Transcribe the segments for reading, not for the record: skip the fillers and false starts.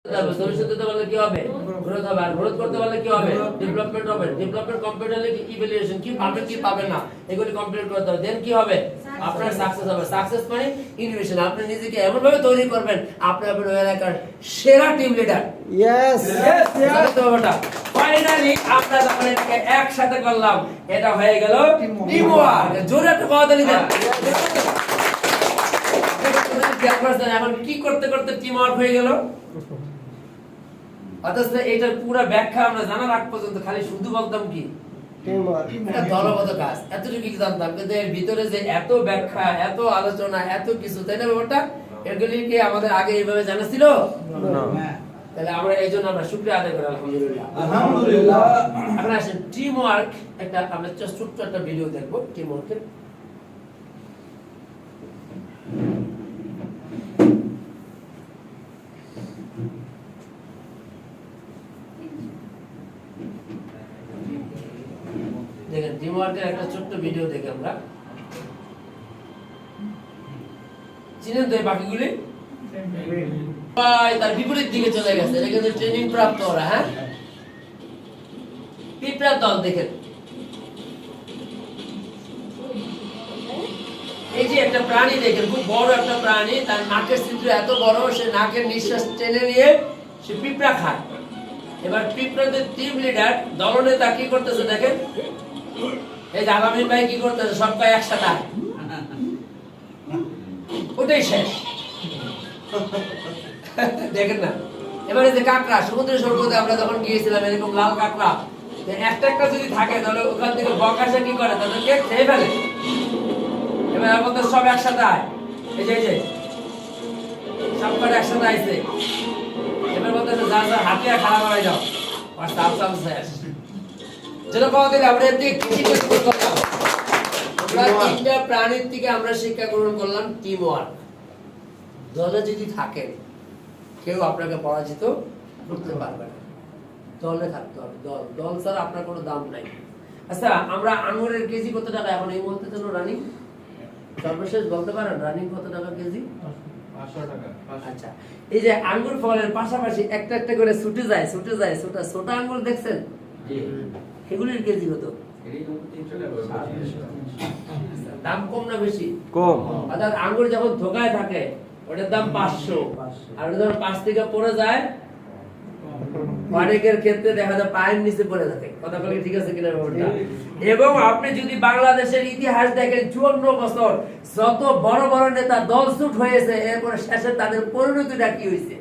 ভবিষ্যতে বললে কি হবে? গ্রোথ হবে। আর গ্রোথ করতে পারলে কি হবে? ডেভেলপমেন্ট হবে। ডেভেলপমেন্ট কমপ্লিট হলে কি ইভ্যালুয়েশন কি পাবেন কি পাবেন না এগুলি কমপ্লিট করতে হবে। দেন কি হবে? আপনার সাকসেস হবে। সাকসেস মানে ইনোভেশন। আপনি নিজেকে এমন ভাবে তৈরি করবেন আপনি আপনার এলাকার সেরা টিম লিডার। ইয়েস ফাইনালি আমরা যখন এটাকে একসাথে করলাম এটা হয়ে গেল টিম ওয়ার্ক। জোরে একটা করতালি দেন। এখন কি করতে করতে টিম ওয়ার্ক হয়ে গেল। অথচ এটার পুরো ব্যাখ্যা আমরা জানার আগ পর্যন্ত খালি শুধু বলতাম কি এটা দলগত কাজ, এতটুকু জানতাম, কিন্তু এর ভিতরে যে এত ব্যাখ্যা, এত আলোচনা, এত কিছু, তাই না ব্যাপারটা? এগুলি কি আমাদের আগে এইভাবে জানা ছিল? তাহলে আমরা এই জন্য আমরা শুকরিয়া আদায় করি আলহামদুলিল্লাহ। আলহামদুলিল্লাহ। এখন আসেন টিম ওয়ার্ক, একটা আমরা ছোট্ট একটা ভিডিও দেখবো টিম ওয়ার্কের। দেখেন টিম ওয়ার্কের একটা ছোট্ট ভিডিও দেখে আমরা চিনেন তো এই বাকিগুলি তার বিপরীত দিকে চলে গেছে। এটা কিন্তু ট্রেনিং প্রাপ্ত ওরা। হ্যাঁ, পিঁপড়ার দল দেখেন, এই যে একটা প্রাণী দেখেন, খুব বড় একটা প্রাণী, তার নাকের ছিদ্র এত বড়, সে নাকের নিঃশ্বাস টেনে নিয়ে সে পিঁপড়া খায়। এবার পিঁপড়াদের টিম লিডার দলনেতা কি করতেছে দেখেন, এই যে আলামিন ভাই কি করতেছে, সব ভাই একসাথে ওটাই শেষ। দেখেন না, এবারে যে কাঁকড়া সমুদ্র সৈকতে আমরা যখন গিয়েছিলাম, এরকম লাল কাঁকড়া একটা একটা যদি থাকে তাহলে ওখান থেকে বকাশা কি করে, তাদেরকে খেয়ে ফেলে। এবার আমাদের সব একসাথে আয়, এই যে সব করে একসাথে আইছে। এবার বলতেছে যা যা হাতিয়া খারাপ হয়ে যাও, আর সাল সাল শেষ। যেটা কথা দিলে আমরা এতে কৃষি করলাম, আমরা তিনটা প্রাণীর থেকে আমরা শিক্ষা গ্রহণ করলাম টিম ওয়ার্ক। দলে যদি থাকেন কেউ আপনাকে পরাজিত করতে পারবে না, দলে থাকতে হবে। দল দল ছাড়া আপনার কোনো দাম নাই। আচ্ছা, আমরা আঙুরের কেজি কত টাকা এখন এই মুহূর্তে জন্য রানিং? সর্বশেষ বলতে পারেন রানিং কত টাকা কেজি? 500 টাকা। আচ্ছা, এই যে আঙ্গুর ফলের পাশাপাশি একটা একটা করে ছুটে যায় ছোট আঙ্গুর দেখছেন, এগুলির কেজি কত? দাম কম না বেশি? কম। অর্থাৎ আঙ্গুর যখন ধোকায় থাকে ওটার দাম 500, আর ওটা যখন 5 থেকে পড়ে যায় অনেকের ক্ষেত্রে দেখা যায় পায়ের নিচে পড়ে থাকে। কথা বলে ঠিক আছে কিনা ব্যাপারটা? এবং আপনি যদি বাংলাদেশের ইতিহাস দেখেন, 54 বছর যত বড় বড় নেতা দল ছুট হয়েছে, এরপর শেষে তাদের পরিণতিটা কি হয়েছে?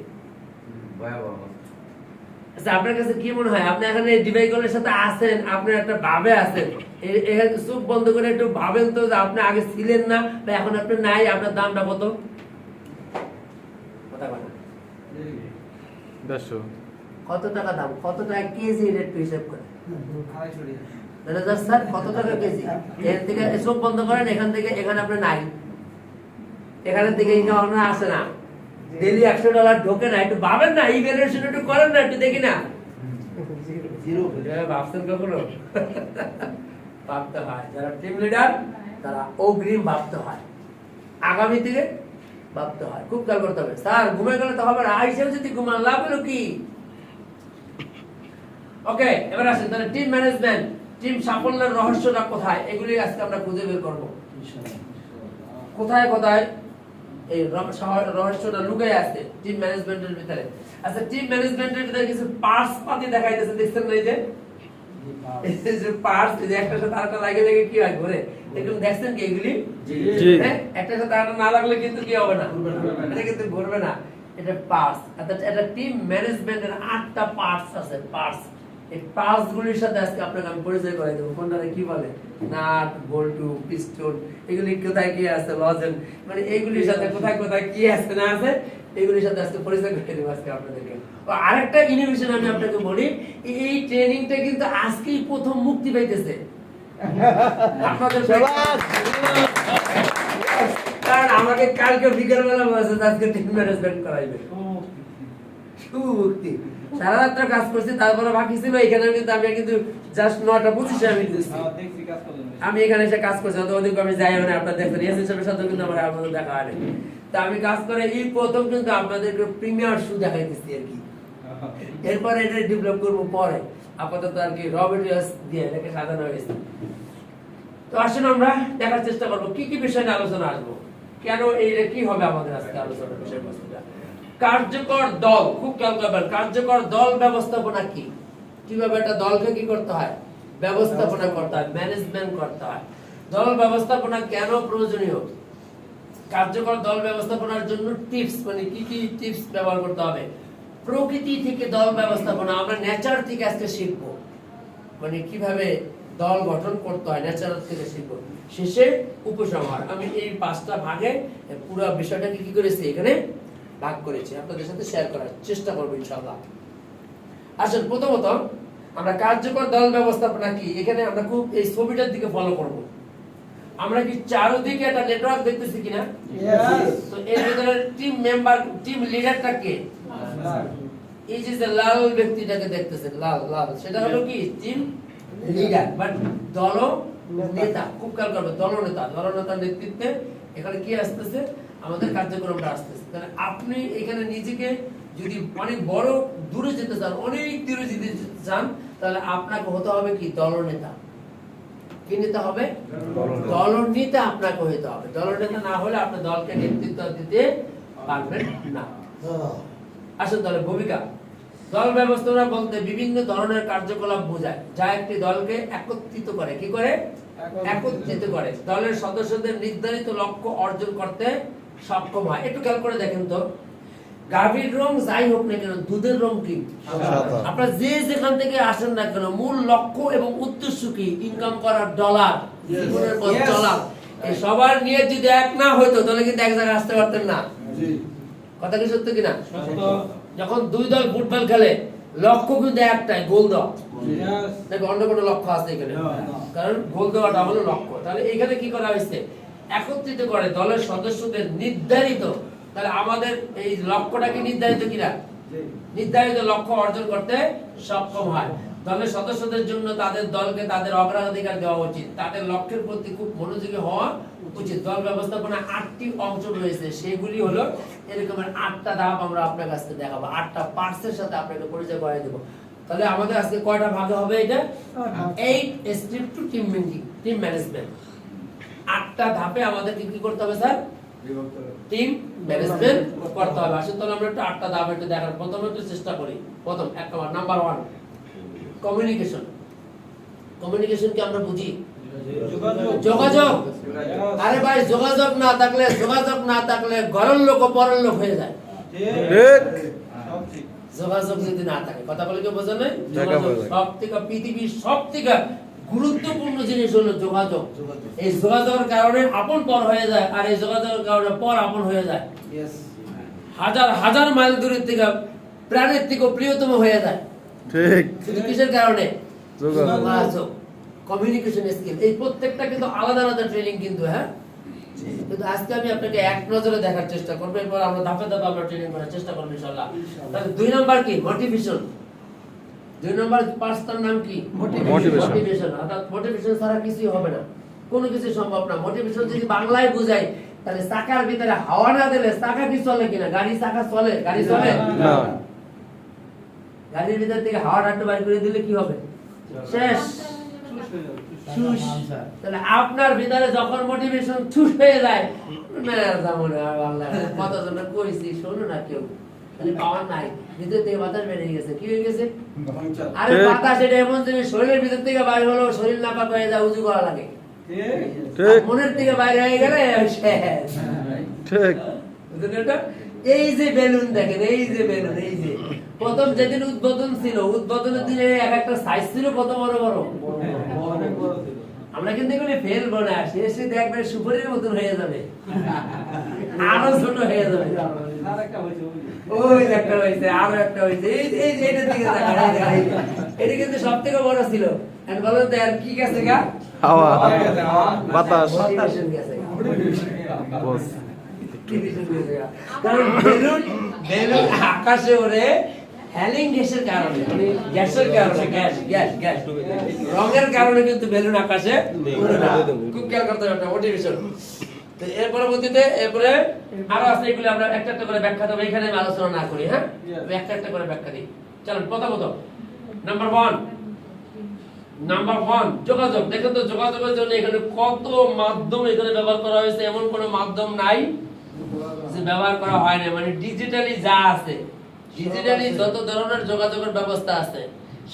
আচ্ছা, আপনার কাছে কি মনে হয়? আপনি এখানে ডিভাইগুলোর সাথে আছেন, আপনি একটা ভাবে আছেন, এখানে চোখ বন্ধ করে একটু ভাবেন তো যে আপনি আগে ছিলেন না বা এখন আপনি নাই, আপনার দামটা কত? কথা বলেন, 150 কত টাকা দাম, কত টাকা কেজি রেট হিসাব করে? ম্যানেজার স্যার কত টাকা কেজি? এখান থেকে চোখ বন্ধ করেন, এখান থেকে এখানে আপনি নাই, এখানের থেকে এখানে আসে না, ডেইলি $100 ঢোকে না। একটু ভাবেন না, ইভ্যালুয়েশন একটু করেন না, একটু দেখি না। ভাবছেন কখনো? ভাবতে হয়, যারা টিম লিডার তারা অগ্রিম ভাবতে হয়, আগামী থেকে ভাবতে হয়, খুব খেয়াল করতে হবে। স্যার ঘুমে গেলে তো হবে না, হিসেবে যদি ঘুমান লাভ হলো কি? ওকে, এবার আসেন তাহলে টিম ম্যানেজমেন্ট, টিম সাফল্যের রহস্যটা কোথায়, এগুলি আজকে আমরা খুঁজে বের করব। কোথায় কোথায় এই রহস্যটা লুকিয়ে আছে টিম ম্যানেজমেন্টের ভিতরে। আচ্ছা, টিম ম্যানেজমেন্টের ভিতরে কিছু পার্টস পাতি দেখাইতেছে, দেখছেন না? এই যে পার্টস, এই যে একটার সাথে আরেকটা লাগে লাগে কি হয় ঘুরে, এগুলো দেখছেন কি? এগুলি হ্যাঁ, একটার সাথে আরেকটা না লাগলে কিন্তু কি হবে না, এটা কিন্তু ঘুরবে না। এটা পার্টস। অর্থাৎ এটা টিম ম্যানেজমেন্টের 8টা পার্টস আছে। পার্টস, এই পার্টস গুলির সাথে আজকে আপনাকে আমি পরিচয় করে দেবো। কোনটারে কি বলে? নাট, বল্টু, পিস্টন, এগুলি কোথায় কি আছে, লজেন, মানে এইগুলির সাথে কোথায় কোথায় কি আছে না আছে, এগুলির সাথে আজকে পরিচয় করে দেবো আজকে আপনাদেরকে। আরেকটা ইনোভেশন আমি আপনাকে বলি, এই ট্রেনিংটা কিন্তু আজকেই প্রথম মুক্তি পাইতেছে আপনাদের। কারণ আমাকে কালকে বিকেলবেলা বলেছে আজকে টিম ম্যানেজমেন্ট করাইবে, সুমুক্তি। সারা রাত্র কাজ করছি, তারপরে বাকি ছিল এখানে, কিন্তু আমি কিন্তু জাস্ট 9:25 আমি দিচ্ছি, আমি এখানে এসে কাজ করছি। অত অধিক আমি যাই না, আপনার দেখছেন ইয়াসিন সাহেবের সাথে কিন্তু আমার আপনাদের দেখা হয়নি। তা আমি কাজ করে এই প্রথম কিন্তু আপনাদেরকে প্রিমিয়ার শু দেখাইতেছি আর কি, এরপরে এটা ডেভেলপ করবো পরে, আপাতত আর কি র মেটেরিয়ালস দিয়ে এটাকে সাজানো হয়েছে। তো আসুন আমরা দেখার চেষ্টা করবো কি কি বিষয় নিয়ে আলোচনা আসবো, কেন এইটা কি হবে আমাদের আজকে আলোচনার বিষয়বস্তুটা। কার্যকর দল, খুব খেয়াল করবেন, কার্যকর দল ব্যবস্থাপনা কি, কিভাবে একটা দলকে কি করতে হয়, ব্যবস্থাপনা করতে হয়, ম্যানেজমেন্ট করতে হয়। দল ব্যবস্থাপনা কেন প্রয়োজনীয়, কার্যকর দল ব্যবস্থাপনার জন্য টিপস, মানে কি কি টিপস ব্যবহার করতে হবে। প্রকৃতি থেকে দল ব্যবস্থাপনা আমরা নেচার থেকে আজকে শিখবো, মানে কিভাবে দল গঠন করতে হয় নেচার থেকে শিখবো। শেষে উপসংহার, আমি এই 5টা ভাগে পুরো বিষয়টাকে কি করেছি এখানে ভাগ করেছি, আপনাদের সাথে শেয়ার করার চেষ্টা করবো ইনশাআল্লাহ। আসলে প্রথমত আমরা কার্যকর দল ব্যবস্থাপনা কি, এখানে আমরা খুব এই ছবিটার দিকে ফলো করব। আমরা কি চারদিকে একটা নেটওয়ার্ক দেখতেছি কিনা? তো এর ভিতরে টিম মেম্বার, টিম লিডারটা কে? এই যে লাল ব্যক্তিটাকে দেখতেছেন, লাল লাল, সেটা হলো কি টিম লিডার, বাট দল নেতা, খুব খেয়াল করবে, দলনেতা, দলনেতার নেতৃত্বে এখানে কি আসতেছে, আমাদের কার্যক্রমটা আসতেছে। তাহলে আপনি এখানে নিজেকে যদি অনেক বড় দূরে যেতে চান, অনেক দূরে যেতে চান, তাহলে আপনাকে হতে হবে কি দলনেতা। কি নেতা হবে? দলনেতা আপনাকে হতে হবে। দলনেতা না হলে আপনি দলকে নেতৃত্ব দিতে পারবেন না। আসলে দলের ভূমিকা, দল ব্যবস্থাপনা বলতে বিভিন্ন ধরনের কার্যকলাপ বোঝায় যা একটি দলকে একত্রিত করে, কি করে? একত্রিত করে, দলের সদস্যদের নির্ধারিত লক্ষ্য অর্জন করতে সক্ষম হয়। একটু খেয়াল করে দেখেন তো, গাভীর রং যাই হোক না কেন, দুধের রং কি? আপনারা যে যেখান থেকে আসেন না কেন, মূল লক্ষ্য এবং উদ্দেশ্য কি? ইনকাম করার ডলার, জীবনের পথ চলা। এই সবার নিয়ে যদি এক না হইতো তাহলে কিন্তু এক জায়গায় আসতে পারতেন না। কথা কি সত্য কিনা? যখন দুই দল ফুটবল খেলে, লক্ষ্য কিন্তু একটাই, গোল দেওয়া। দেখো অন্য কোনো লক্ষ্য আছে এখানে? কারণ গোল দেওয়াটা হলো লক্ষ্য। তাহলে এখানে কি করা হয়েছে? একত্রিত করে দলের সদস্যদের নির্ধারিত, তাহলে আমাদের এই লক্ষ্যটা কি নির্ধারিত কিনা? নির্ধারিত লক্ষ্য অর্জন করতে সক্ষম হয়। দলের সদস্যদের জন্য তাদের দলকে তাদের অগ্রাধিকার দেওয়া উচিত, তাদের লক্ষ্যের প্রতি খুব মনোযোগী হওয়া উচিত। দল ব্যবস্থাপনা 8টি অংশ রয়েছে, সেগুলি হলো এরকমের 8টা ধাপ আমরা আপনার কাছে দেখাবো, 8টা পার্টসের সাথে আপনাকে পরিচয় করিয়ে দেব। তাহলে আমাদের আজকে কয়টা ভাগে হবে এটা? 8 step to team making, team management. 8টা ধাপে আমাদের কি করতে হবে স্যার? টিম ম্যানেজমেন্ট করতে হবে। আসলে তাহলে আমরা একটু 8টা ধাপ একটু দেখার প্রথমে একটু চেষ্টা করি। প্রথম এক নাম্বার 1 কমিউনিকেশন। কমিউনিকেশন কি আমরা বুঝি? যোগাযোগ। আরে ভাই যোগাযোগ না থাকলে ঘরের লোক পরের লোক হয়ে যায়। যোগাযোগ যদি না থাকে, কথা বলে কেউ বোঝে না? যোগাযোগ সবথেকে পৃথিবীর সবথেকে গুরুত্বপূর্ণ জিনিস হলো যোগাযোগ। এই যোগাযোগের কারণে আপন পর হয়ে যায়, আর এই যোগাযোগের কারণে পর আপন হয়ে যায়। হাজার হাজার মাইল দূরের থেকে প্রাণের থেকে প্রিয়তম হয়ে যায়। ঠিক। শুধু কিসের কারণে? যোগাযোগ, কমিউনিকেশন স্কিল। এই প্রত্যেকটা কিন্তু আলাদা আলাদা ট্রেনিং কিন্তু, হ্যাঁ, কিন্তু আজকে আমি আপনাকে এক নজরে দেখার চেষ্টা করব, এরপর আমরা ধাপে ধাপে আমরা ট্রেনিং করার চেষ্টা করব ইনশাআল্লাহ। তাহলে 2 নাম্বার কি? মোটিভেশন। 2 নাম্বার পাঁচটার নাম কি? মোটিভেশন। অর্থাৎ মোটিভেশন ছাড়া কিছুই হবে না, কোনো কিছু সম্ভব না। মোটিভেশন যদি বাংলায় বুঝাই, তাহলে চাকার ভিতরে হাওয়া না দিলে চাকা কি চলে কিনা? গাড়ি চাকা চলে? গাড়ি চলে না। গাড়ির ভিতর থেকে হাওয়া একটু বাইর করে দিলে কি হবে? শেষ। তাহলে আপনার ভিতরে যখন মোটিভেশন ছুস হয়ে যায়, কতজন কইছি শোনো না কেউ, তাহলে পাওয়ার নাই, ভিতর থেকে বাতাস বেরিয়ে গেছে। কি হয়ে গেছে? আরে বাতাস এটা এমন জিনিস, শরীরের ভিতর থেকে বাইরে হলো শরীর নাপাক হয়ে যায়, উজু করা লাগে। মনের থেকে বাইরে হয়ে গেলে শেষ। ঠিক। এই যে বেলুন দেখেন, এই যে বেলুন, এই যে প্রথম যেদিন উদ্বোধন ছিল, উদ্বোধনের দিনে এক একটা সাইজ ছিল কত বড় বড়। আমরা কিন্তু এগুলো ফেলবো না, শেষে দেখবেন সুপারির মতন হয়ে যাবে, আরো ছোট হয়ে যাবে। ওই একটা হয়েছে, আরো একটা হয়েছে, এই যে এটার দিকে এটা কিন্তু সব থেকে বড় ছিল। বলো তো আর কি গেছে গা? হাওয়া, বাতাস, গেছে। কারণ বেলুন আকাশে ওড়ে হ্যালিং গ্যাসের কারণে, মানে গ্যাসের কারণে, গ্যাস রঙের কারণে কিন্তু বেলুন আকাশে উড়ে না। খুব খেয়াল করতে হবে মোটিভেশন। তো এর পরবর্তীতে এরপরে আরো আছে, এগুলো আমরা একটা একটা করে ব্যাখ্যা দেবো, এখানে আমি আলোচনা না করি। হ্যাঁ, আমি একটা একটা করে ব্যাখ্যা দিই। চলুন প্রথমত নাম্বার ওয়ান যোগাযোগ। দেখেন তো যোগাযোগের জন্য এখানে কত মাধ্যম এখানে ব্যবহার করা হয়েছে, এমন কোনো মাধ্যম নাই যে ব্যবহার করা হয় না। মানে ডিজিটালি যা আছে, ডিজিটালি যত ধরনের যোগাযোগের ব্যবস্থা আছে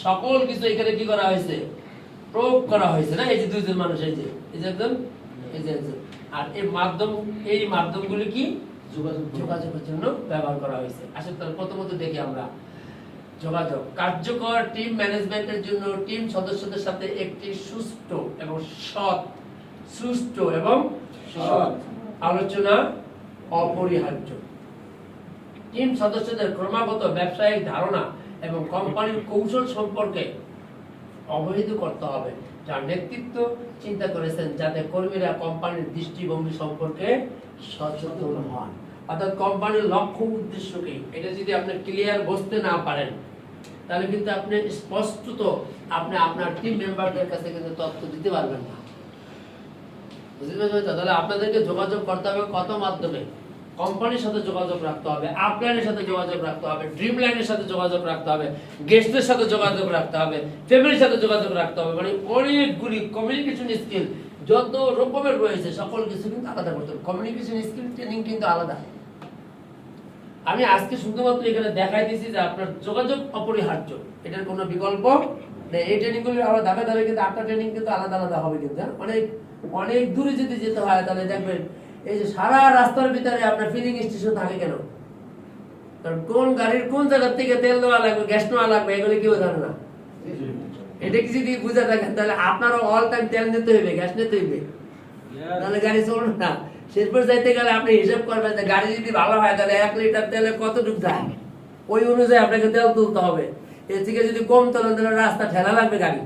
সকল কিছু এখানে কি করা হয়েছে, প্রয়োগ করা হয়েছে। না, এই যে দুইজন মানুষ, এই যে একজন, এই যে একজন, আর এই মাধ্যমগুলি কি যোগাযোগের জন্য ব্যবহার করা হয়েছে। আসলে তার প্রথমত দেখি আমরা যোগাযোগ। কার্যকর টিম ম্যানেজমেন্টের জন্য টিম সদস্যদের সাথে একটি সুষ্ঠু এবং সৎ আলোচনা অপরিহার্য। টিম সদস্যদের ক্রমাগত ব্যবসায়িক ধারণা এবং কোম্পানির কৌশল সম্পর্কে অবহিত করতে হবে, যার নেতৃত্ব চিন্তা করেছেন, যাতে কর্মীরা কোম্পানির দৃষ্টিভঙ্গি সম্পর্কে সচেতন হন। অর্থাৎ কোম্পানির লক্ষ্য উদ্দেশ্য কি, এটা যদি আপনি ক্লিয়ার বুঝতে না পারেন তাহলে কিন্তু আপনি স্পষ্টত আপনি আপনার টিম মেম্বারদের কাছে কিন্তু তথ্য দিতে পারবেন না। বুঝতে পেরেছেন? তাহলে আপনাদেরকে যোগাযোগ করতে হবে কত মাধ্যমে, কোম্পানির সাথে যোগাযোগ রাখতে হবে, আপলাইনের সাথে যোগাযোগ রাখতে হবে, ড্রিম লাইনের সাথে যোগাযোগ রাখতে হবে, গেস্টদের সাথে যোগাযোগ রাখতে হবে, ফ্যামিলির সাথে যোগাযোগ রাখতে হবে। মানে অনেকগুলি কমিউনিকেশন স্কিল যত রকমের রয়েছে সকল কিছু কিন্তু আলাদা করতে হবে। কমিউনিকেশন স্কিল ট্রেনিং কিন্তু আলাদা। আমি আজকে শুধুমাত্র এখানে দেখাই দিয়েছি যে আপনার যোগাযোগ অপরিহার্য, এটার কোনো বিকল্প নেই। এই ট্রেনিংগুলি আমরা ধাপে ধাপে কিন্তু আপনার ট্রেনিং কিন্তু আলাদা আলাদা হবে কিন্তু। অনেক দূরে যদি যেতে হয় তাহলে দেখবেন এই যে সারা রাস্তার ভিতরে আপনার ফিলিং স্টেশন থাকে কেন, কারণ কোন গাড়ির কোন জায়গা থেকে তেল নেওয়া লাগবে, গ্যাস নেওয়া লাগবে, এগুলো কেউ জানে না। এটা কি যদি বুঝে থাকেন তাহলে আপনারও অল টাইম তেল নিতে হইবে, গ্যাস নিতে হইবে, তাহলে গাড়ি চলবে না। শেষপর যাইতে গেলে আপনি হিসাব করবেন যে গাড়ি যদি ভালো হয় তাহলে 1 লিটার তেলে কতটুকু যায়, ওই অনুযায়ী আপনাকে তেল তুলতে হবে। এর থেকে যদি কম তোলেন তাহলে রাস্তা ঠেলা লাগবে গাড়ি,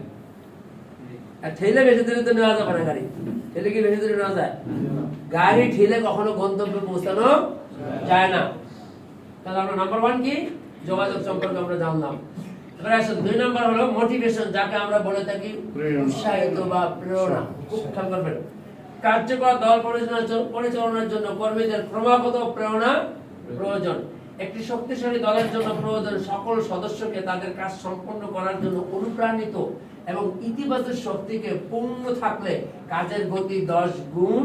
আর ঠেলে বেশি দূরে তো নেওয়া যাবে না। গাড়ি ঠেলে কি বেশি দূরে নেওয়া যায়? গাড়ি ঠেলে কখনো গন্তব্যে পৌঁছানো যায় না। তাহলে আমরা নাম্বার 1 কি যোগাযোগ সম্পর্কে আমরা জানলাম। এবার আসুন 2 নাম্বার হলো মোটিভেশন, যাকে আমরা বলে থাকি উৎসাহিত বা প্রেরণা। খুব খেয়াল করবেন, কার্যকর দল পরিচালনার জন্য কর্মীদের ক্রমাগত প্রেরণা প্রয়োজন। একটি শক্তিশালী দলের জন্য প্রয়োজন সকল সদস্যকে তাদের কাজ সম্পন্ন করার জন্য অনুপ্রাণিত এবং ইতিবাচক শক্তিকে পূর্ণ থাকলে কাজের গতি 10 গুণ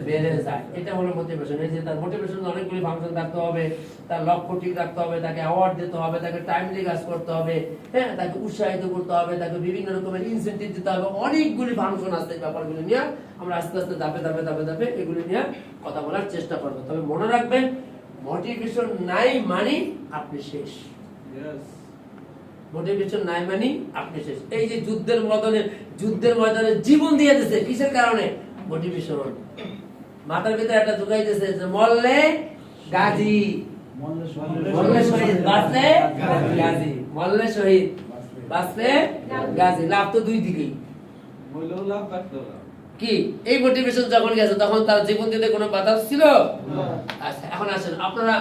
বেড়ে যায়। এটা হলো মোটিভেশন। এই যে তার মোটিভেশন অনেকগুলি ফাংশন থাকতে হবে, তার লক্ষ্য ঠিক রাখতে হবে, তাকে অ্যাওয়ার্ড দিতে হবে, তাকে টাইমলি কাজ করতে হবে, হ্যাঁ, তাকে উৎসাহিত করতে হবে, তাকে বিভিন্ন রকমের ইনসেন্টিভ দিতে হবে। অনেকগুলি ফাংশন আছে। এই ব্যাপারগুলি নিয়ে আমরা আস্তে আস্তে ধাপে এগুলি নিয়ে কথা বলার চেষ্টা করবো। তবে মনে রাখবেন, মোটিভেশন নাই মানে আপনি শেষ। মোটিভেশন নাই মানে আপনি শেষ। এই যে যুদ্ধের ময়দানে জীবন দিয়ে দিয়েছে, কিসের কারণে? মোটিভেশন। মাথার ভিতরে একটা ঢুকাই দিয়েছে যে মরলে গাজী, মরলে শহীদ, বাঁচলে গাজী, মরলে শহীদ, বাঁচলে গাজী। লাভ তো দুই দিকেই। কি এই মোটিভেশন যখন গেছে তখন তার জীবন দিতে কোনো বাধা ছিল? আচ্ছা, এখন আসেন, আপনারা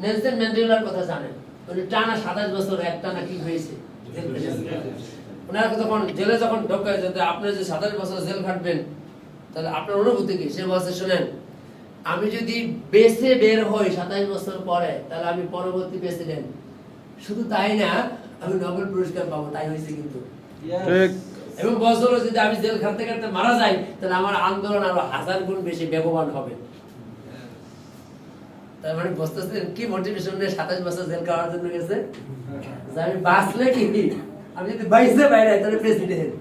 নেলসন ম্যান্ডেলার কথা জানেন। উনি টানা 27 বছর একটানা কি হয়েছে, ওনার যখন জেলে যখন ঢোকায়, যদি আপনি যে 27 বছর জেল খাটবেন তাহলে আপনার অনুভূতি কি? সে বলছে, শুনেন, আমি যদি বেঁচে বের হই 27 বছর পরে তাহলে আমি পরবর্তী প্রেসিডেন্ট। শুধু তাই না, আমি নোবেল পুরস্কার পাবো। তাই হয়েছে কিন্তু। এবং বছর যদি আমি জেল খাটতে খাটতে মারা যাই তাহলে আমার আন্দোলন আরো 1000 গুণ বেশি বেগবান হবে। তার মানে বুঝতেছেন কি মোটিভেশন নিয়ে 27 বছর জেল খাওয়ার জন্য গেছে? যে আমি বাঁচলে কি, আমি যদি বাইসে বাইরে তাহলে প্রেসিডেন্ট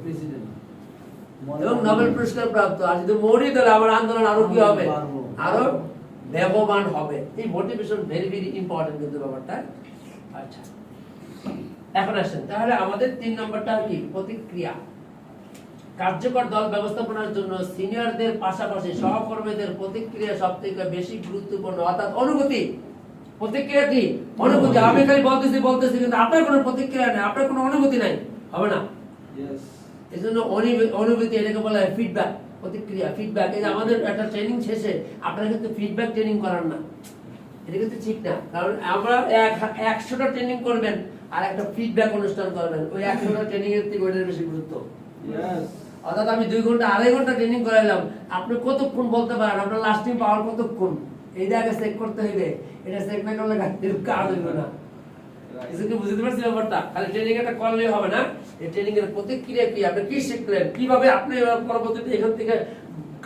এবং নোবেল পুরস্কার প্রাপ্ত। আর যদি মরি তাহলে আমার আন্দোলন আরো কি হবে, আরো বেগবান হবে। এই মোটিভেশন ভেরি ভেরি ইম্পর্টেন্ট কিন্তু ব্যাপারটা। আচ্ছা, এখন আসেন তাহলে আমাদের 3 নম্বরটা কি? প্রতিক্রিয়া। কার্যকর দল ব্যবস্থাপনার জন্য সিনিয়রদের পাশাপাশি সহকর্মীদের প্রতিক্রিয়া সবথেকে বেশি গুরুত্বপূর্ণ। অর্থাৎ অনুভূতি, প্রতিক্রিয়া কি? অনুভূতি। আমি খালি বলতেছি কিন্তু আপনার কোনো প্রতিক্রিয়া নেই, আপনার কোনো অনুভূতি নাই, হবে না। এই জন্য অনুভূতি, এটাকে বলা হয় ফিডব্যাক। প্রতিক্রিয়া, ফিডব্যাক। এই যে আমাদের একটা ট্রেনিং শেষে আপনারা কিন্তু ফিডব্যাক ট্রেনিং করান না, এটা কিন্তু ঠিক না। কারণ আমরা 100টা ট্রেনিং করবেন আর একটা ফিডব্যাক অনুষ্ঠান করবেন, ওই 100টা ট্রেনিং এর থেকে ওইটার বেশি গুরুত্ব। অর্থাৎ আমি 2 ঘন্টা 2.5 ঘন্টা ট্রেনিং করাইলাম, আপনি কতক্ষণ বলতে পারেন আপনার লাস্টিং পাওয়ার কতক্ষণ? এইটা আগে চেক করতে হইবে। এটা চেক না করলে গাড়ির কাজ হইবে না। কিছু কি বুঝতে পারছেন ব্যাপারটা? খালি ট্রেনিং একটা করলেই হবে না। এই ট্রেনিং এর প্রতিক্রিয়া কি, আপনি কি শিখলেন, কিভাবে আপনি পরবর্তীতে এখান থেকে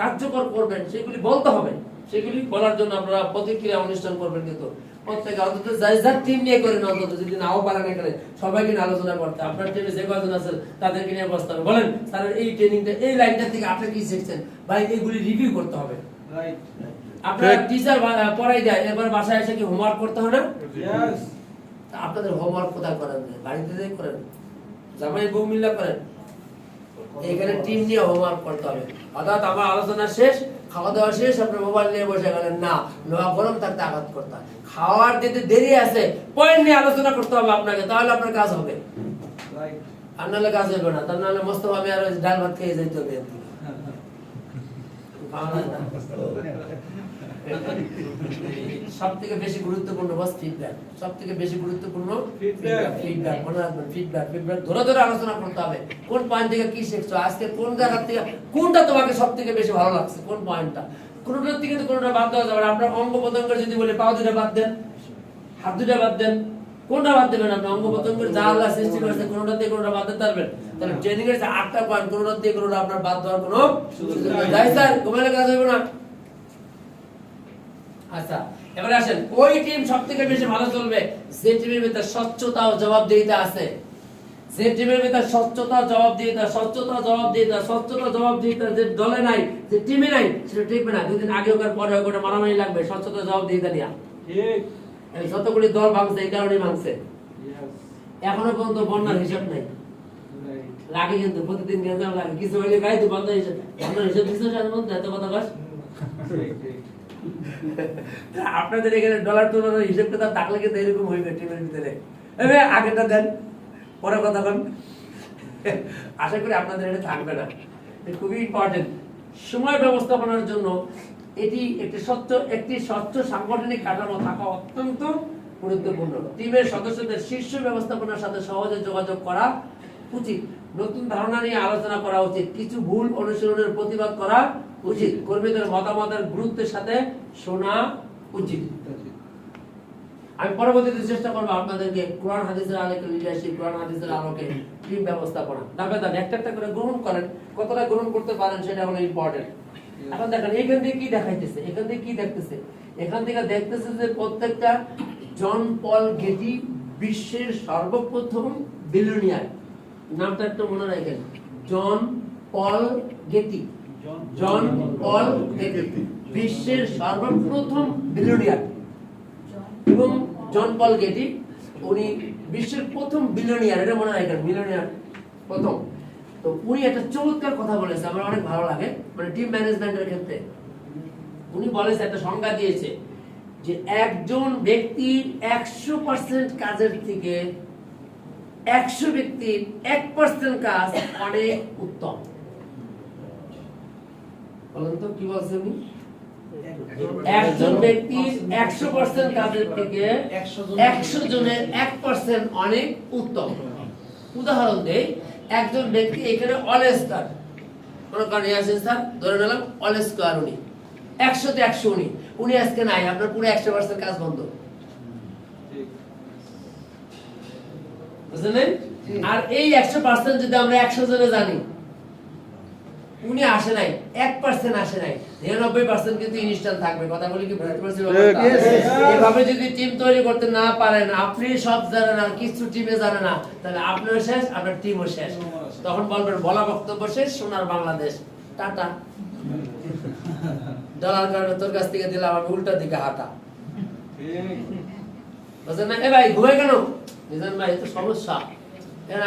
কার্যকর করবেন সেগুলি বলতে হবে। সেগুলি বলার জন্য আপনারা প্রতিক্রিয়া অনুষ্ঠান করবেন। কিন্তু প্রত্যেকে অন্তত যার টিম নিয়ে করেন, অন্তত যদি নাও পারেন এখানে সবাইকে নিয়ে আলোচনা করতে, আপনার টিমে যে কয়জন আছেন তাদেরকে নিয়ে বসতে হবে। বলেন স্যার এই ট্রেনিংটা এই লাইনটা থেকে আপনি কি শিখছেন ভাই, এইগুলি রিভিউ করতে হবে। রাইট। আপনার টিচার পড়াই দেয়, এবার বাসায় এসে কি হোমওয়ার্ক করতে হয় না? ইয়েস। আপনাদের হোমওয়ার্ক কোথায় করেন? বাড়িতে যেয়ে করেন, জামাই বউ মিল্লা করেন। এখানে টিম নিয়ে হোমওয়ার্ক করতে হবে। অর্থাৎ আমার আলোচনা শেষ, খাওয়া দাওয়া শেষ, আপনি মোবাইল নিয়ে বসে গেলেন না, লোহা গরম থাকতে আঘাত করতে হয়। খাওয়ার যেতে দেরি আছে, পয়েন্ট নিয়ে আলোচনা করতে হবে আপনাকে, তাহলে আপনার কাজ হবে। রাইট। আর নাহলে কাজ হবে না। তার নাহলে মস্ত ভাবে আর ডাল ভাত খেয়ে যেতে হবে। সব থেকে বেশি গুরুত্বপূর্ণ বাস ফিডব্যাক। সব থেকে বেশি গুরুত্বপূর্ণ ফিডব্যাক। মনে রাখবেন, ফিডব্যাক ধরে ধরে আলোচনা করতে হবে। কোন পয়েন্ট থেকে কি শিখছো আজকে, কোন জায়গা থেকে কোনটা তোমাকে সব থেকে বেশি ভালো লাগছে, কোন পয়েন্টটা। কোনটার থেকে কোনটা বাদ দেওয়া যাবে না। আপনার অঙ্গ প্রত্যঙ্গের যদি বলে পা দুটা বাদ দেন, হাত দুটা বাদ দেন, কোনটা বাদ দেবেন? আপনি অঙ্গ প্রত্যঙ্গের যা আল্লাহ সৃষ্টি করেছে কোনটা থেকে কোনটা বাদ দিতে পারবেন? তাহলে ট্রেনিং এর 8টা পয়েন্ট, কোনটা থেকে কোনটা আপনার বাদ দেওয়ার কোনো সুযোগ নেই। যাই স্যার, ঘুমাইলে কাজ হবে না। আচ্ছা, এবারে আসেন, ওই টিম সবথেকে বেশি ভালো চলবে যে টিমের ভিতরে স্বচ্ছতা ও জবাবদিহিতা আছে। যে টিমের ভিতরে স্বচ্ছতা জবাবদিহিতা যে দলে নাই, যে টিমে নাই, সেটা টিকবে না। 2 দিন আগে হোক আর পরে হোক, ওটা মারামারি লাগবে স্বচ্ছতা জবাবদিহিতা নিয়ে। ঠিক। এই যতগুলি দল ভাঙছে এই কারণেই ভাঙছে। ইয়েস। এখনো পর্যন্ত বন্যার হিসাব নাই। রাইট। লাগে কিন্তু প্রতিদিন গেঞ্জাম লাগে। কিছু হইলে গাই তো বন্ধ হিসাব, বন্যার হিসাব দিচ্ছে সাথে মধ্যে এত কথা বাস। ঠিক ঠিক। আপনাদের এখানে ডলার টলার হিসেব কিতাব থাকলে কিন্তু এরকম হইবে টিমের ভিতরে। এবার আগেটা দেন, পরে কথা বলেন। আশা করি আপনাদের এটা থাকবে না। এটা খুবই ইম্পর্টেন্ট। সময় ব্যবস্থাপনার জন্য এটি একটি স্বচ্ছ সাংগঠনিক কাঠামো থাকা অত্যন্ত গুরুত্বপূর্ণ। টিমের সদস্যদের শীর্ষ ব্যবস্থাপনার সাথে সহজে যোগাযোগ করা উচিত। নতুন ধারণা নিয়ে আলোচনা করা উচিত। কিছু ভুল অনুসরণের প্রতিবাদ করা উচিত। কর্মীদের মতামতের গুরুত্বের সাথে শোনা উচিত। আমি পরবর্তীতে চেষ্টা করবো আপনাদেরকে কোরআন হাদিসের আলোকে লিডারশিপ, কোরআন হাদিসের আলোকে টিম ব্যবস্থাপনা ধাপে ধাপে একটা করে গ্রহণ করেন। কতটা গ্রহণ করতে পারেন সেটা হলো ইম্পর্টেন্ট। এখন দেখেন এখান থেকে কি দেখাইতেছে, এখান থেকে কি দেখতেছে, এখান থেকে দেখতেছে যে প্রত্যেকটা জন পল গেটি বিশ্বের সর্বপ্রথম বিলিয়নিয়ার। নামটা একটু মনে রাখেন, জন পল গেটি। জন পল গেটি বিশ্বের সর্বপ্রথম বিলিয়নিয়ার। এবং জন পল গেটি উনি বিশ্বের প্রথম বিলিয়নিয়ার, এটা মনে রাখেন, বিলিয়নিয়ার প্রথম। তো উনি একটা চমৎকার কথা বলেছে, আমার অনেক ভালো লাগে, মানে টিম ম্যানেজমেন্টের ক্ষেত্রে। উনি বলেছে, একটা সংজ্ঞা দিয়েছে যে একজন ব্যক্তির 100% কাজের থেকে 100 ব্যক্তির 1% কাজ অনেক উত্তম। বলেন তো কি বলছে উনি? একজন ব্যক্তির 100% কাজের থেকে 100 জনের 1% অনেক উত্তম। উদাহরণ দেই, একজন ব্যক্তি এখানে অল স্টার, কোন কারণে আছেন স্যার, ধরে নিলাম অল স্কয়ার, উনি 100তে 100, উনি আজকে নাই, আপনার পুরো 100% কাজ বন্ধ। বুঝলেন? আর এই 100% যদি আমরা 100 জনে জানি, উনি আসে নাই, 1% আসে নাই, 99% কিন্তু ইনস্ট্যান্ট থাকবে। কথা বলি কি বুঝতে পারছেন? এভাবে যদি টিম তৈরি করতে না পারেন, আপনি সব জানেন আর কিছু টিমে জানে না, তাহলে আপনিও শেষ, আপনার টিমও শেষ। তখন বলবেন বলা বক্তব্য শেষ, সোনার বাংলাদেশ, টাটা। ডলার কারণে তোর কাছ থেকে দিলাম আমি উল্টা দিকে হাঁটা। বুঝলেন না? এ ভাই ঘুমাই কেন? বুঝলেন ভাই, তো সমস্যা।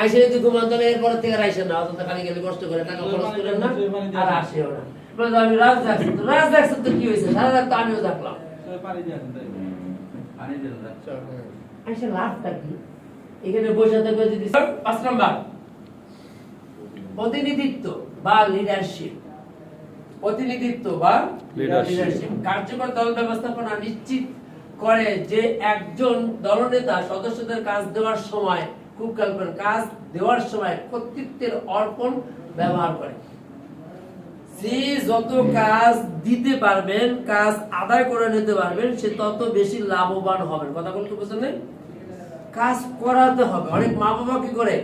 আইসে যদি ঘুমান তাহলে এরপর থেকে আইসেন না, অত খালি গেলে কষ্ট করে টাকা খরচ করেন না, আর আসেও না। আমি রাজ দেখছেন তো কি হয়েছে, সারা রাত তো আমিও দেখলাম। আইসে লাভটা কি? এখানে বসে থাকবে যদি 5 নাম্বার প্রতিনিধিত্ব বা লিডারশিপ। প্রতিনিধিত্ব বা লিডারশিপ কার্যকর দল ব্যবস্থাপনা নিশ্চিত করে যে একজন দলনেতা সদস্যদের কাজ দেওয়ার সময়, খুব খেয়াল করেন, কাজ দেওয়ার সময় কর্তৃত্বের অর্পণ ব্যবহার করে। যে যত কাজ দিতে পারবেন, কাজ আদায় করে নিতে পারবেন, সে তত বেশি লাভবান হবেন। কথা বলতে বুঝছেন না? কাজ করাতে হবে। অনেক মা বাবা কি করে,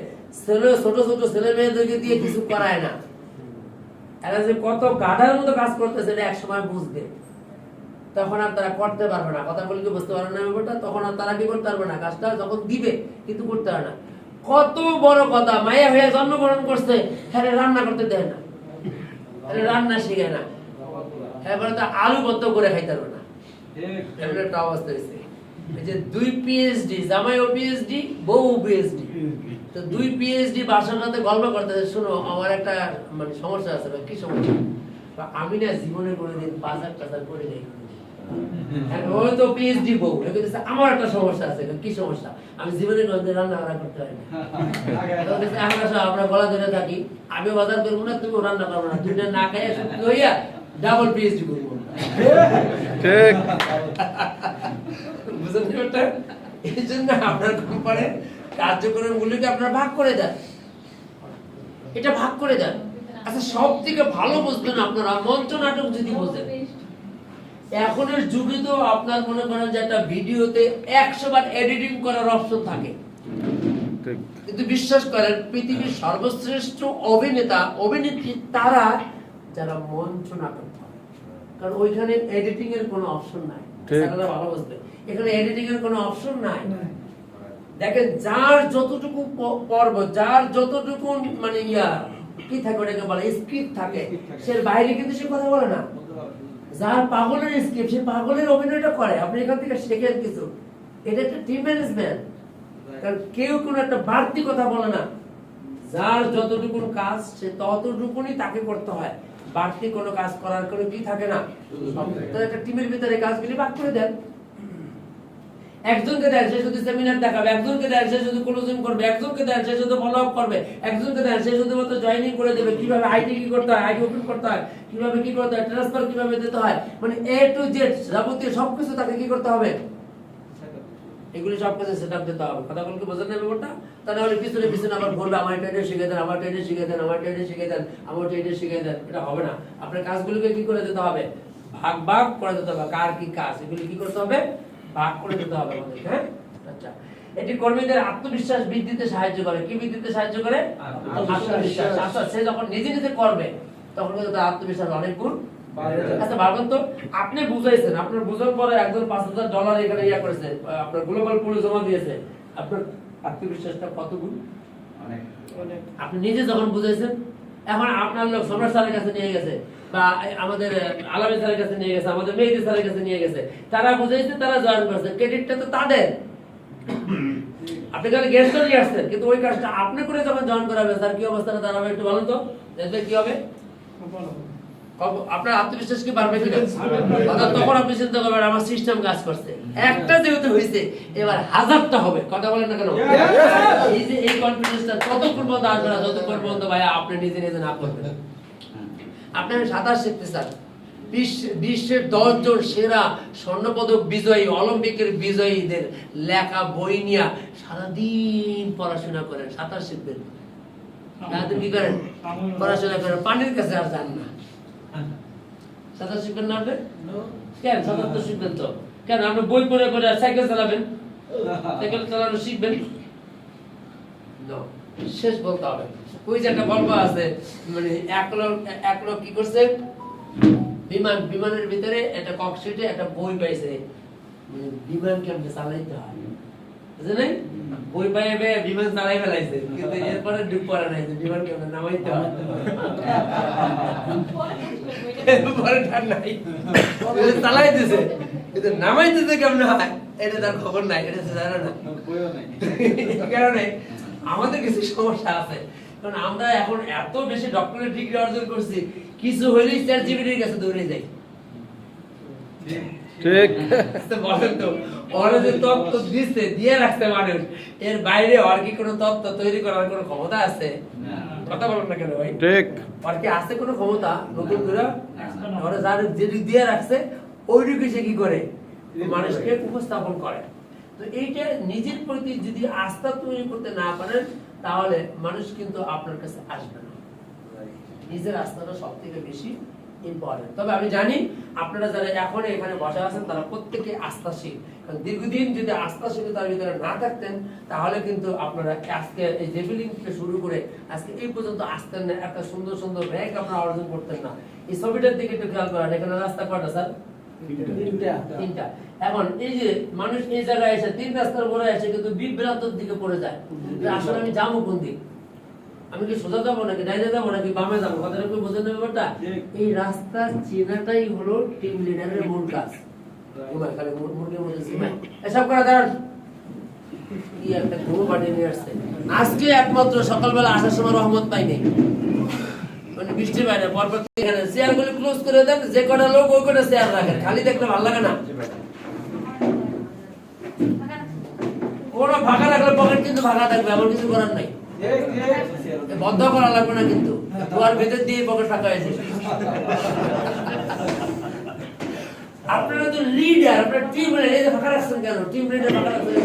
ছোট ছোট ছেলে মেয়েদেরকে দিয়ে কিছু করায় না। এরা যে কত গাধার মতো কাজ করতেছে এটা এক সময় বুঝবে, তখন আর তারা করতে পারবে না। কথা বলে কি বুঝতে পারবে না ব্যাপারটা? তখন আর তারা কি করতে পারবে না, কাজটা যখন দিবে কিন্তু করতে পারে না। কত বড় কথা, মায়া হয়ে জন্মগ্রহণ করছে, হ্যাঁ রান্না করতে দেয় না, রান্না শিখে না, হ্যাঁ বলে তো আলু বদ্ধ করে খাইতে পারবে না। এমন একটা অবস্থা হয়েছে। এই যে 2 পিএইচডি, জামাইও পিএইচডি, বউ পিএইচডি, তো 2 পিএইচডি বাসার সাথে গল্প করতেছে, শুনো আমার একটা মানে সমস্যা আছে। কি সমস্যা? আমি না জীবনে কোনোদিন বাজার টাজার করি নাই। ওই তো পিএইচডি বউ, আমার একটা সমস্যা আছে। কি সমস্যা? আমি জীবনে কোনোদিন রান্না বান্না করতে পারি না। আমরা গলা ধরে থাকি, আমিও বাজার করবো না, তুমিও রান্না করবো না, দুইটা না খাইয়া শুক্তি হইয়া ডাবল পিএইচডি করবো। ঠিক। বুঝলেন ব্যাপারটা? এই জন্য আপনার কোম্পানির কার্যক্রমগুলিকে আপনারা ভাগ করে দেন, এটা ভাগ করে দেন। আচ্ছা, সব থেকে ভালো বুঝবেন আপনারা মঞ্চ নাটক যদি বোঝেন। এখনের যুগে তো আপনার মনে করেন যে একটা ভিডিওতে 100 বার এডিটিং করার অপশন থাকে, কিন্তু বিশ্বাস করেন পৃথিবীর সর্বশ্রেষ্ঠ অভিনেতা অভিনেত্রী তারা যারা মঞ্চ নাটক করে, কারণ ওইখানে এডিটিং এর কোনো অপশন নাই। আপনারা ভালো বুঝবেন, এখানে এডিটিং এর কোনো অপশন নাই। দেখেন, যার যতটুকু পর্ব, যার যতটুকু মানে কি থাকে ওটাকে বলে স্ক্রিপ্ট থাকে, সে বাইরে কিন্তু সে কথা বলে না। যার পাগলের স্ক্রিপ্ট, সে পাগলের অভিনয়টা করে। আপনি এখান থেকে শেখেন কিছু। এটা একটা টিম ম্যানেজমেন্ট, কারণ কেউ কোনো একটা বাড়তি কথা বলে না। যার যতটুকু কাজ সে ততটুকুনি তাকে করতে হয়, বাড়তি কোনো কাজ করার কোনো কি থাকে না। তো একটা টিমের ভিতরে কাজগুলি ভাগ করে দেন। একজনকে দেন সে শুধু সেমিনার দেখাবে, একজনকে দেন সে শুধু ক্লোজিং করবে, একজনকে দেন সে শুধু ফলো আপ করবে, একজনকে দেন সে শুধুমাত্র জয়েনিং করে দেবে, কিভাবে আইডি কি করতে হয়, আইডি ওপেন করতে হয়, কিভাবে কি করতে হয়, ট্রান্সফার কিভাবে দিতে হয়, মানে এ টু জেড যাবতীয় সবকিছু তাকে কি করতে হবে, এগুলি সবকিছু সেটআপ দিতে হবে। কথা বলতে বোঝেন না ব্যাপারটা? তাহলে পিছনে পিছনে আবার বলবে আমার এটা শিখে দেন, আমার এটা শিখে দেন, আমার এটা শিখে দেন, আমার এটা শিখে দেন। এটা হবে না। আপনার কাজগুলোকে কি করে দিতে হবে, ভাগ ভাগ করে দিতে হবে। কার কি কাজ এগুলি কি করতে হবে, ভাগ করে দিতে হবে আমাদের। হ্যাঁ, আচ্ছা। এটি কর্মীদের আত্মবিশ্বাস বৃদ্ধিতে সাহায্য করে। কি বৃদ্ধিতে সাহায্য করে? আত্মবিশ্বাস। আচ্ছা, সে যখন নিজে নিজে করবে তখন কিন্তু তার আত্মবিশ্বাস অনেক গুণ। আচ্ছা ভাবুন তো, আপনি বুঝাইছেন, আপনার বুঝার পরে একজন $5,000 এখানে করেছে, আপনার গ্লোবাল পুলে জমা দিয়েছে, আপনার আত্মবিশ্বাসটা কত গুণ? আপনি নিজে যখন বুঝাইছেন, এখন আপনার লোক সম্রাট স্যারের কাছে নিয়ে গেছে, বা আমাদের আলামী স্যারের কাছে নিয়ে গেছে, আমাদের মেহেদী স্যারের কাছে নিয়ে গেছে, তারা বুঝাইছে, তারা জয়েন করেছে, ক্রেডিটটা তো তাদের। আপনি খালি গেস্ট নিয়ে আসছেন, কিন্তু ওই কাজটা আপনি করে যখন জয়েন করাবে, স্যার কি অবস্থাটা দাঁড়াবে একটু বলুন তো, দেখবেন কি হবে। আপনার আত্মবিশ্বাস কি বাড়বে কিনা? তখন আপনি চিন্তা করবেন আমার সিস্টেম কাজ করছে। একটা যেহেতু হয়েছে, এবার 1000টা হবে। কথা বলেন না কেন? এই যে এই কনফিডেন্সটা ততক্ষণ পর্যন্ত আসবে না যতক্ষণ পর্যন্ত ভাই আপনি নিজে নিজে না করবেন। আপনি সাঁতার শিখতে চান, বিশ্বের 10 জন সেরা স্বর্ণপদক বিজয়ী, অলিম্পিকের বিজয়ীদের লেখা বই নিয়ে সারাদিন পড়াশোনা করেন, সাঁতার শিখবেন। সারাদিন কি করেন? পড়াশোনা করেন, পানির কাছে আর যান না। সাঁতার শিখবেন না আপনি? কেন সাঁতার তো শিখবেন তো? কেন আপনি বই পড়ে পড়ে সাইকেল চালাবেন? সাইকেল চালানো শিখবেন? শেষ বলতে হবে। ওই যে একটা গল্প আছে, মানে এক লোক কি করছে, বিমানের ভিতরে একটা ককশিটে একটা বই পাইছে, বিমান কেমনে চালাইতে হয় বুঝলেন, বই পাইবে বিমান চালাই ফেলাইছে, কিন্তু এরপরে ডুব পড়ে নাই বিমান কেমনে নামাইতে হয়। চালাই দিছে, কিন্তু নামাইতেছে কেমনে হয় এটা তার খবর নাই, এটা জানে না। কারণে আমাদের কিছু সমস্যা আছে, কারণ আমরা এখন এত বেশি ডক্টরেট ডিগ্রি অর্জন করছি, কিছু হইলেই চ্যাটজিপিটির কাছে দৌড়ে যাই। ঠিক। বলেন তো, ওরা যে তত্ত্ব দিচ্ছে দিয়ে রাখছে মানুষ, এর বাইরে আর কি কোনো তত্ত্ব তৈরি করার কোনো ক্ষমতা আছে? কথা বলেন না কেন ভাই? ঠিক। আর কি আছে কোনো ক্ষমতা নতুন করে? ওরা যার যেটি দিয়ে রাখছে ওইটুকু সে কি করে মানুষকে উপস্থাপন করে। তো এইটা নিজের প্রতি যদি আস্থা তৈরি করতে না পারেন, তাহলে মানুষ কিন্তু আপনার কাছে আসবে না। নিজের আস্থাটা সব থেকে বেশি ইম্পর্টেন্ট। তবে আমি জানি আপনারা যারা এখন এখানে বসে আছেন তারা প্রত্যেকে আস্থাশীল, কারণ দীর্ঘদিন যদি আস্থাশীলতার ভিতরে না থাকতেন তাহলে কিন্তু আপনারা আজকে এই জেভেলিন থেকে শুরু করে আজকে এই পর্যন্ত আসতেন না, একটা সুন্দর সুন্দর র্যাঙ্ক আপনারা অর্জন করতেন না। এই ছবিটার দিকে একটু খেয়াল করেন, এখানে রাস্তা কয়টা স্যার? তিনটা। এখন এই যে মানুষ এই জায়গায় এসে 3 রাস্তার মোড়ে এসে কিন্তু বিভ্রান্তর দিকে পড়ে যায় যে আসলে আমি যাবো কোন দিক, আমি কি সোজা যাবো নাকি ডাইনে যাবো নাকি বামে যাবো, কথাটা কি বোঝেন ব্যাপারটা? এই রাস্তা চেনাটাই হলো টিম লিডারের মূল কাজ। খালি মুরগির মধ্যে সিমাই এসব করা দাঁড়ান, কি একটা ঘুমো বাড়ি নিয়ে আসছে। আজকে একমাত্র সকালবেলা আসার সময় রহমত পাইনি, মানে বৃষ্টি পায় না, পরপর এখানে চেয়ারগুলো ক্লোজ করে দেন, যে কটা লোক ওই কটা চেয়ার রাখেন, খালি দেখলে ভালো লাগে না। কোনো ফাঁকা রাখলে পকেট কিন্তু ফাঁকা থাকবে, এমন কিছু করার নাই, বন্ধ করা লাগবে না কিন্তু, দুয়ার ভেতর দিয়ে পকেট ফাঁকা হয়েছে। আপনারা তো লিডার, আপনারা টিম লিডার, ফাঁকা রাখছেন কেন? টিম লিডার ফাঁকা রাখছেন